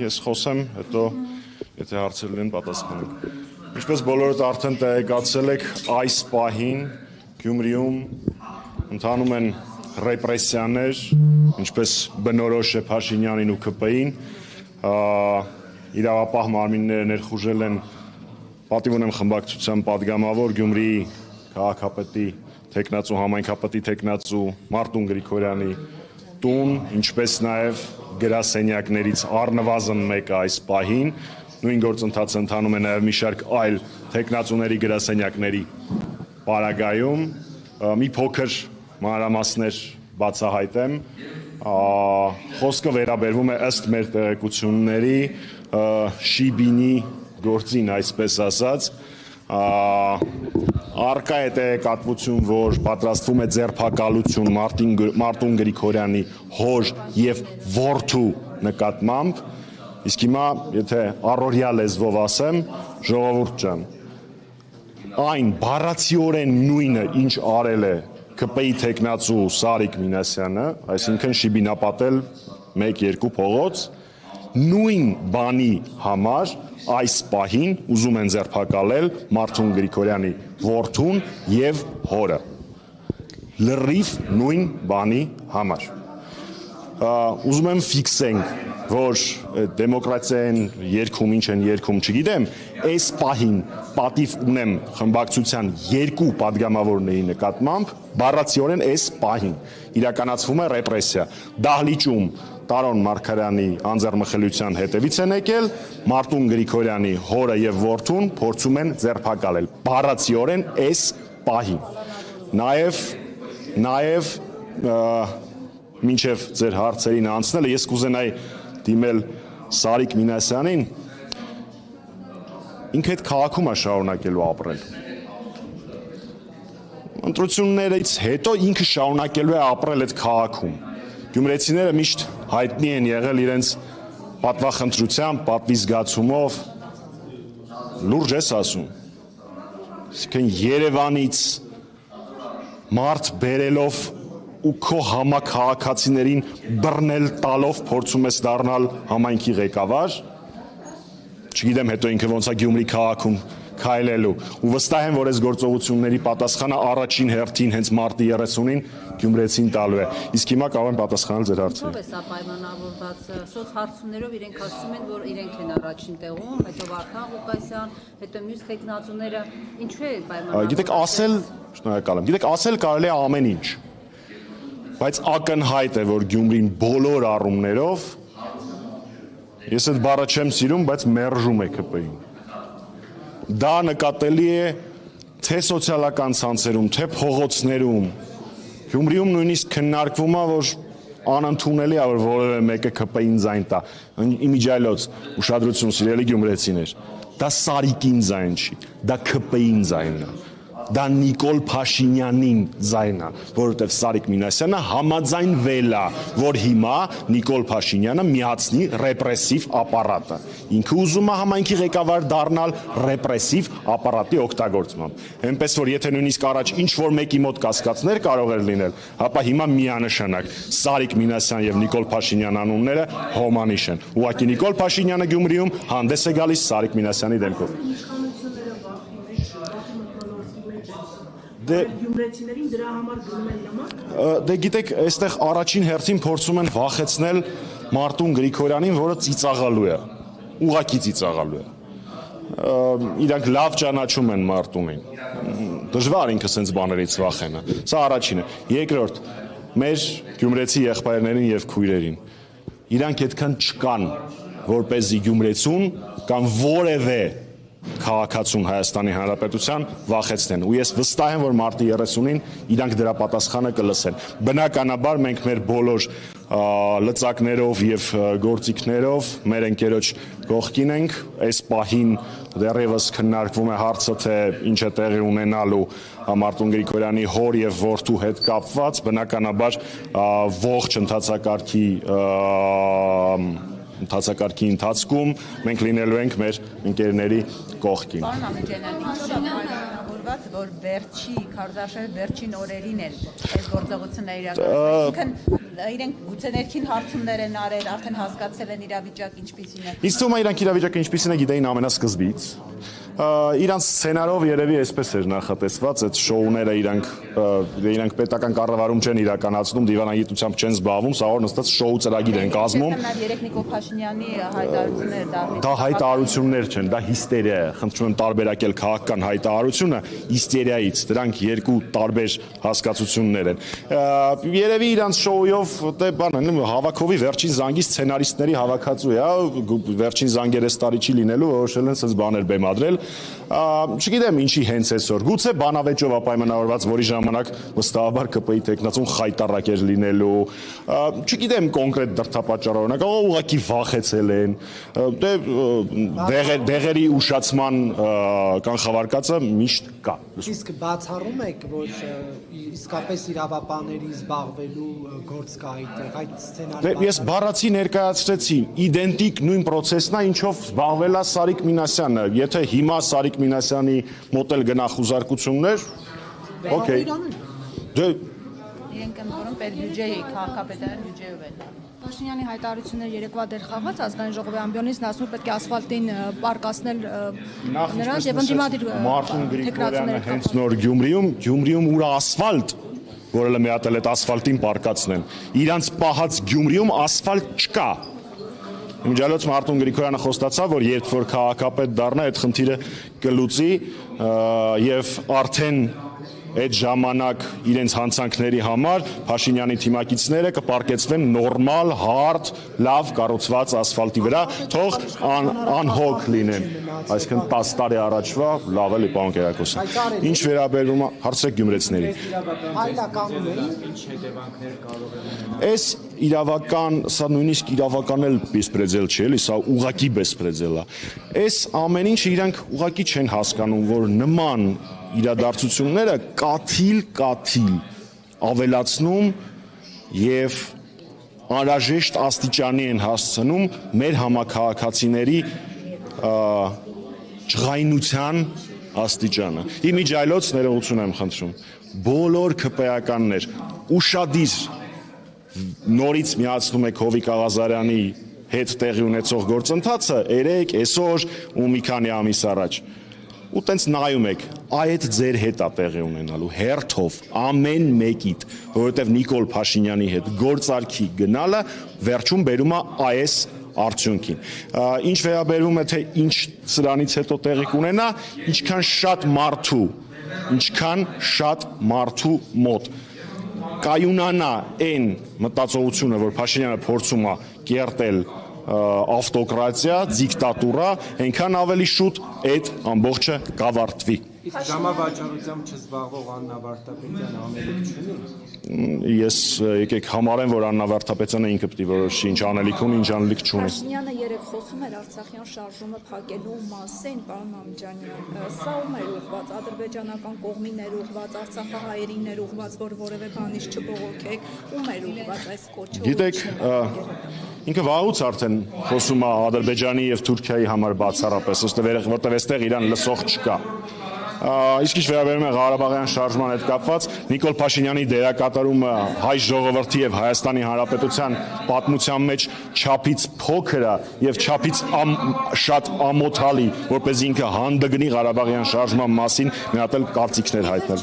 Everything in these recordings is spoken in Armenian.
ես խոսեմ, հետո եթե հարցեր լինեն պատասխանենք։ Ինչպես բոլորդ արդեն տեղեկացել եք, այս պահին Գյումրիում ընթանում են ռեպրեսիաներ, ինչպես բնորոշ է Փաշինյանին ու ԿՊ-ին, իրավապահ մարմինները ներխուժել են պատիվ ունեմ խմբակցության падգամավոր Գյումրիի քաղաքապետի թեկնածու համայնքապետի թեկնածու Մարտուն Գրիգորյանի տուն, ինչպես նաև գրասենյակներից առնվազն մեկը այս պահին, նույն գործընթացը ընթանում է նաև մի շարք այլ թեկնածուների գրասենյակների պարագայում, մի փոքր մանրամասներ բացահայտեմ, խոսքը վերաբերվում է ըստ մեր տեղեկությունների Շիբինի գործին, այսպես ասած, առկա է տեղեկատվություն, որ պատրաստվում է ձերբակալություն Մարտուն Գրիգորյանի հոր և որդու նկատմամբ, իսկ հիմա, եթե առօրյա լեզվով ասեմ, ժողովուրդ ջան, այն բառացիորեն նույնը, ինչ արել է ԿՊ-ի թեկնածու Սարիկ Մինասյանը, այսինքն շիբինապատել 1-2 փողոց, նույն բանի համար այս պահին ուզում են ձերբակալել Մարտուն Գրիգորյանի որդուն և հորը, լրիվ նույն բանի համար։ Ուզում եմ ֆիքսենք, որ դեմոկրատիային երգում, ինչ են երգում, չգիտեմ, այս պահին պատիվ ունեմ խմբակցության 2 падգամավորների նկատմամբ, բառացիորեն այս պահին իրականացվում է ռեպրեսիա, դահլիճում Տարոն Մարգարյանի անձեռմխելիության հետևից են եկել, Մարտուն Գրիգորյանի հորը և որդուն փորձում են ձերբակալել, բառացիորեն այս պահին։ Նաև մինչև ձեր հարցերին անցնելը, ես կուզենայի դիմել Սարիկ Մինասյանին, ինքը այդ քաղաքում է շարունակելու ապրել։ Ընտրություններից հետո ինքը շարունակելու է ապրել այդ քաղաքում։ Գյումրեցիները միշտ հայտնի են եղել իրենց պատվախնդրությամբ, պատվի զգացումով, լուրջ ես ասում, այսինքն Երևանից մարդ բերելով ու քո համաքաղաքացիներին բռնել տալով փորձում ես դառնալ համայնքի ղեկավար, չգիտեմ հետո ինքը ոնց է Գյումրի քաղաքում քայլելու, ու վստահ եմ, որ այս գործողությունների պատասխանը առաջին հերթին հենց մարտի 30-ին Գյումրեցին տալու է, իսկ հիմա կարող եմ պատասխանել ձեր հարցերին։ Ո՞վ է սա պայմանավորված, սոցհարցումներով իրենք ասում են, որ իրենք են առաջին տեղում, հետո Վարդան Ղուկասյան, հետո մյուս տեխնացուները, ինչու է պայմանավորված։ Գիտեք, շնորհակալ եմ, գիտեք, ասել կարելի է ամեն ինչ, բայց ակնհայտ է, որ Գյումրին բոլոր առումներով, ես այդ բառը չեմ սիրում, բայց մերժում է ԿՊ-ին։ Դա նկատելի է թե սոցիալական ցանցերում, թե փողոցներում, Գյումրիում նույնիսկ քննարկվում է, որ անընդունելի է, որ որևէ մեկը ԿՊ-ին ձայն տա, իմիջիայլոց, ուշադրություն սիրելի գյումրեցիներ, դա Սարիկին ձայն չի, դա ԿՊ-ին ձայնն է, դա Նիկոլ Փաշինյանին ձայնն է, որովհետև Սարիկ Մինասյանը համաձայնվել է, որ հիմա Նիկոլ Փաշինյանը միացնի ռեպրեսիվ ապարատը, ինքը ուզում է համայնքի ղեկավար դառնալ ռեպրեսիվ ապարատի օգտագործմամբ, այնպես որ եթե նույնիսկ առաջ ինչ-որ մեկի մոտ կասկածներ կարող էր լինել, ապա հիմա միանշանակ Սարիկ Մինասյան և Նիկոլ Փաշինյան անունները հոմանիշ են, ուղղակի Նիկոլ Փաշինյանը Գյումրիում հանդես է գալիս Սարիկ Մինասյանի դեմքով։ Գյումրեցիներին դրա համար գնում են նման։ Դե գիտեք, այստեղ առաջին հերթին փորձում են վախեցնել Մարտուն Գրիգորյանին, որը ծիծաղալու է, ուղղակի ծիծաղալու է։ Իրանք լավ ճանաչում են Մարտունին, դժվար ինքը սենց բաներից վախենա, սա առաջինը։ Երկրորդ, մեր գյումրեցի եղբայրներին և քույրերին, իրանք այդքան չկան, որպեսզի գյումրեցուն կամ որևէ քաղաքացուն Հայաստանի Հանրապետության վախեցնեն, ու ես վստահ եմ, որ մարտի 30-ին իրանք դրա պատասխանը կլսեն։ Բնականաբար մենք մեր բոլոր լծակներով և գործիքներով մեր ընկերոջ կողքին ենք, այս պահին դեռևս քննարկվում է հարցը, թե ինչ է տեղի ունենալու Մարտուն Գրիգորյանի հոր և որդու հետ կապված, բնականաբար ողջ ընթացակարգի ընթացքում մենք լինելու ենք մեր ընկերների կողքին։ Պարոն Ամիջանյան, ինչու է պայմանավորված, որ վերջին քարոզարշավի վերջին օրերին են այս գործողությունները իրականացվում, իրենք գուցե ներքին հարցումներ են արել, արդեն հասկացել են իրավիճակը ինչպիսին է։ Իսկ թվում է իրանք իրավիճակը ինչպիսին է գիտեին ամենասկզբից։ Իրանց սցենարով երևի այսպես էր նախատեսված, այդ շոուները իրանք պետական կառավարում չեն իրականացնում, դիվանագիտությամբ չեն զբաղվում, սա որ նստած շոու ծրագիր են կազմում։ Երեք Նիկոլ Փաշինյանի հայտարարությունները դա հայտարարություններ չեն, դա հիստերիա է։ Խնդրում եմ տարբերակել քաղաքական հայտարարությունը հիստերիայից, դրանք երկու տարբեր հասկացություններ են։ Երևի իրանց շոուով դե բան հավաքովի վերջին զանգի սցենարիստների հավաքածու է, վերջին զանգերը տարի չի լինելու, որոշել են սենց բաներ բեմադրել։ Չգիտեմ ինչի հենց այսօր, գուցե բանավեճով ապայմանավորված, որի ժամանակ վստահաբար ԿՊ-ի տեխնացուն խայտառակ էր լինելու, չգիտեմ կոնկրետ դրդապատճառ օրինակ, ուղղակի վախեցել են, դեղերի ուշացման կանխավարկածը միշտ կա։ Իսկ բացառում եք, որ իսկապես իրավապահների զբաղվելու գործ կա այդ սցենարը։ Ես բառացի ներկայացրեցի, իդենտիկ նույն պրոցեսն է, ինչով զբաղվել է Սարիկ Մինասյանը, եթե հիմա Սարիկ Մինասյանի մոտ էլ գնա խուզարկություններ, օքեյ։ Դե իրենք են որոնք պետբյուջեի քաղաքապետարան բյուջեով են։ Փաշինյանի հայտարարությունները երեկվա դեր խաղաց ազգային ժողովի ամբիոնից ասում պետք է ասֆալտին պարկասնել նրանց եւ ընդդիմադիր Մարտին Գրիգորյանը հենց նոր Գյումրիում ուր ասֆալտ, որը լմյատել այդ ասֆալտին պարկացնեն։ Իրանց պահած Գյումրիում ասֆալտ չկա։ Իմիջիալոց Մարտին Գրիգորյանը խոստացավ, որ երբ որ քաղաքապետ դառնա, այդ խնդիրը կլուծի եւ արդեն այդ ժամանակ իրենց հանցանքների համար Փաշինյանի թիմակիցները կպարկեցվեն նորմալ, հարթ, լավ կառուցված ասֆալտի վրա, թող անհոգ լինեն։ Այսինքն 10 տարի առաջվա լավ էլի պարոն Կերակոսյան։ Ինչ վերաբերում է հարցրեք գյումրեցների։ Այս իրավական, սա նույնիսկ իրավական էլ բեսպրեդել չէ, էլի, սա ուղղակի բեսպրեդել է։ Այս ամեն ինչը իրանք ուղղակի չեն հասկանում, որ նման իրադարձությունները կաթիլ ավելացնում եւ անհրաժեշտ աստիճանի են հասցնում մեր համակարգացիների ջղայնության աստիճանը։ Իմիջիայլոց ներողություն եմ խնդրում։ Բոլոր ԿՊ-ականներ ուշադիր նորից միացնում եք Հովիկ Աղազարյանի հետ տեղի ունեցող գործընթացը երեք, այսօր ու մի քանի ամիս առաջ։ Ու տենց նայում եք, այդ ձեր հետ է տեղի ունենալու, հերթով, ամեն մեկիդ, որովհետև Նիկոլ Փաշինյանի հետ գործարքի գնալը վերջում բերում է այս արդյունքին։ Ինչ վերաբերում է, թե ինչ սրանից հետո տեղի կունենա, ինչքան շատ մարդու մոտ կայունանա այն մտածողությունը, որ Փաշինյանը փորձում է կերտել ավտոկրատիա, դիկտատուրա, այնքան ավելի շուտ այդ ամբողջը կավարտվի։ Իսկ ժամավաճառությամբ չզբաղվող Աննա Վարդապետյանը անելիք չունի։ Ես եկեք համարեմ, որ Աննա Վարդապետյանը ինքը պետք է որոշի ինչ անելիք ունի, ինչ անելիք չունի։ Փաշինյանը երեք խոսում էր Արցախյան շարժումը փակելու մասին, պարոն Մամջանյան, սա ում էր ուղղված, ադրբեջանական կողմին էր ուղղված, արցախահայերին էր ուղղված, որ որևէ բանից չբողոքեք, ում էր ուղղված այս կոչը։ Գիտեք, ինքը վաղուց արդեն խոսում է Ադրբեջանի եւ Թուրքիայի համար բացառապես, որտեղ այստեղ իրան լսող չկա։ Իսկ ինչ վերաբերում է Ղարաբաղյան շարժման հետ կապված, Նիկոլ Փաշինյանի դերակատարումը հայ ժողովրդի եւ Հայաստանի Հանրապետության պատմության մեջ չափից փոքր է եւ չափից շատ ամոթալի, որպես ինքը հանդգնի Ղարաբաղյան շարժման մասին մի հատ էլ կարծիքներ հայտնել։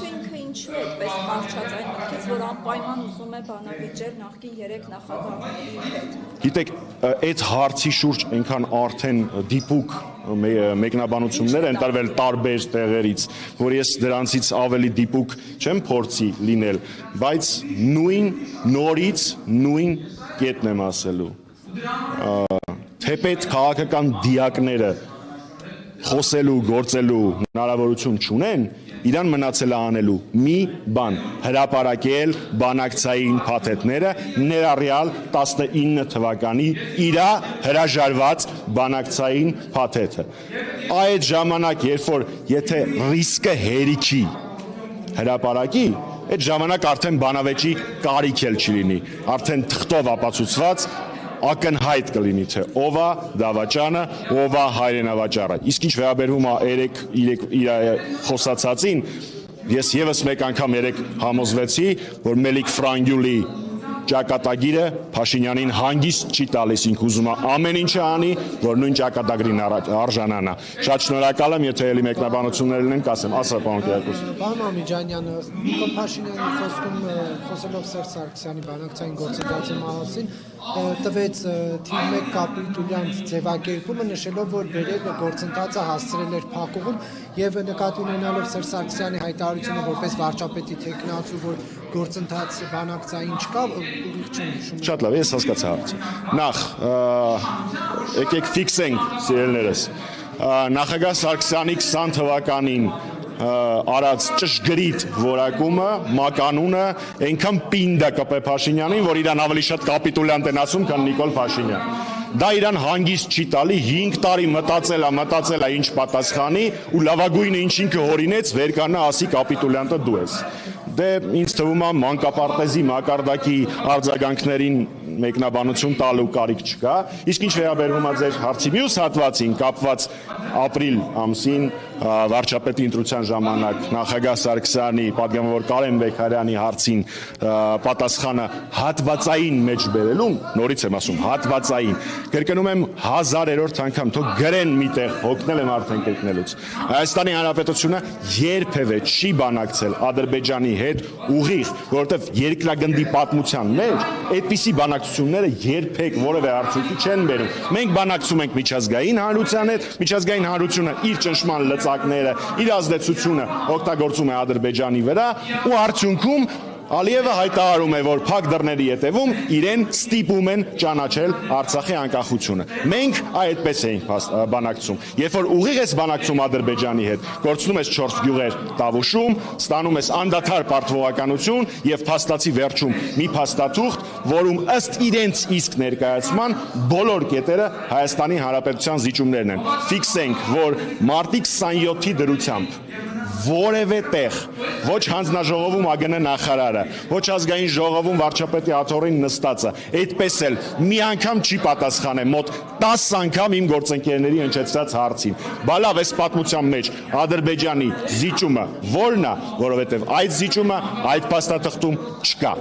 Ինչու այդպես կարճած այն մտքից, որ անպայման ուզում է բանավիճել նախկին 3 նախագահների հետ։ Գիտեք, այդ հարցի շուրջ այնքան արդեն դիպուկ մեկնաբանություններ են տարվել տարբեր տեղերից, որ ես դրանցից ավելի դիպուկ չեմ փորձի լինել, բայց նորից նույն կետն եմ ասելու։ Թեպետ քաղաքական դիակները խոսելու, գործելու հնարավորություն չունեն, իրան մնացել է անելու մի բան՝ հրապարակել բանակցային փաթեթները, ներառյալ 19 թվականի իրա հրաժարված բանակցային փաթեթը։ Այդ ժամանակ, երբ որ եթե ռիսկը հերիքի հրապարակի, այդ ժամանակ արդեն բանավեճի կարիք էլ չի լինի, արդեն թղթով ապացուցված ակնհայտ կլինի, թե ով է դավաճանը, ով է հայրենավաճառը։ Իսկ ինչ վերաբերում է իր խոսացածին, ես եւս մեկ անգամ երեք համոզվեցի, որ Մելիք Ֆրանգյուլի ճակատագիրը Փաշինյանին հանգիստ չի տալիս, ինքը ուզում է ամեն ինչը անի, որ նույն ճակատագրին արժանանա։ Շատ շնորհակալ եմ, եթե ելի մեկնաբանություններ լինեն, կասեմ, ասա պարոն Կիրակոս։ Պարոն Մամիջանյան, Նիկոլ Փաշինյանի խոսքում խոսելով Սերժ Սարգսյանի բանակցային գործընթացի մասին տվեց թիվ 1 կապիտուլյանտ ձևակերպումը, նշելով, որ բերել գործընթացը հասցրել էր փակուղում եւ նկատի ունենալով Սերժ Սարգսյանի հայտարարությունը որպես վարչապետի թեկնածու, որ գործընթաց բանակցային չկա, ուղիղ չեմ հիշում։ Շատ լավ, ես հասկացա հարցը։ Նախ եկեք ֆիքսենք, սիրելիներս, նախագահ Սարգսյանի 20 թվականին արած ճշգրիտ որակումը, մականունը այնքան պինդա կպե Փաշինյանին, որ իրան ավելի շատ կապիտուլյանտ են ասում, քան Նիկոլ Փաշինյան։ Դա իրան հանգիստ չի տալի, 5 տարի մտածել է ինչ պատասխանի ու լավագույնը ինչ ինքը հորինեց, վեր կանա ասի կապիտուլյանտը դու ես։ Դե ինձ թվում է մանկապարտեզի մակարդակի արձագանքներին մեկնաբանություն տալու կարիք չկա, իսկ ինչ վերաբերվում է ձեր հարցի մյուս հատվածին կապված ապրիլ ամսին վարչապետի ընտրության ժամանակ նախագահ Սարգսյանի, պատգամավոր Կարեն Բեկարյանի հարցին պատասխանը հատվածային մեջ բերելուն, նորից եմ ասում, հատվածային, կրկնում եմ 1000-րդ անգամ, թող գրեն միտեղ, հոգնել եմ արդեն կրկնելուց։ Հայաստանի Հանրապետությունը երբևէ չի բանակցել Ադրբեջանի հետ ուղիղ, որովհետև երկրագնդի պատմության մեջ այդպիսի բանակցությունները երբեք որևէ արդյունքի չեն բերում։ Մենք բանակցում ենք միջազգային հանրության հետ, միջազգային հանրությունը իր ճնշման լծակները, իր ազդեցությունը օգտագործում է Ադրբեջանի վրա ու արդյունքում Ալիևը հայտարարում է, որ փակ դռների ետևում իրեն ստիպում են ճանաչել Արցախի անկախությունը։ Մենք այդպես էինք բանակցում։ Երբ որ ուղիղ ես բանակցում Ադրբեջանի հետ, կորցնում ես 4 գյուղեր Տավուշում, ստանում ես անդադար պարտվողականություն եւ փաստացի վերջում մի փաստաթուղթ, որում ըստ իրենց իսկ ներկայացման բոլոր կետերը Հայաստանի Հանրապետության զիջումներն են։ Ֆիքսենք, որ մարտի 27-ի դրությամբ որևէ տեղ ոչ հանձնաժողովում ԱԳՆ նախարարը, ոչ ազգային ժողովում վարչապետի աթոռին նստածը, այդպես էլ մի անգամ չի պատասխանել մոտ 10 անգամ իմ գործընկերների հնչեցրած հարցին։ Բա լավ, այս պատմության մեջ Ադրբեջանի զիջումը ո՞րն է, որովհետև այդ զիջումը այդ փաստաթղթում չկա։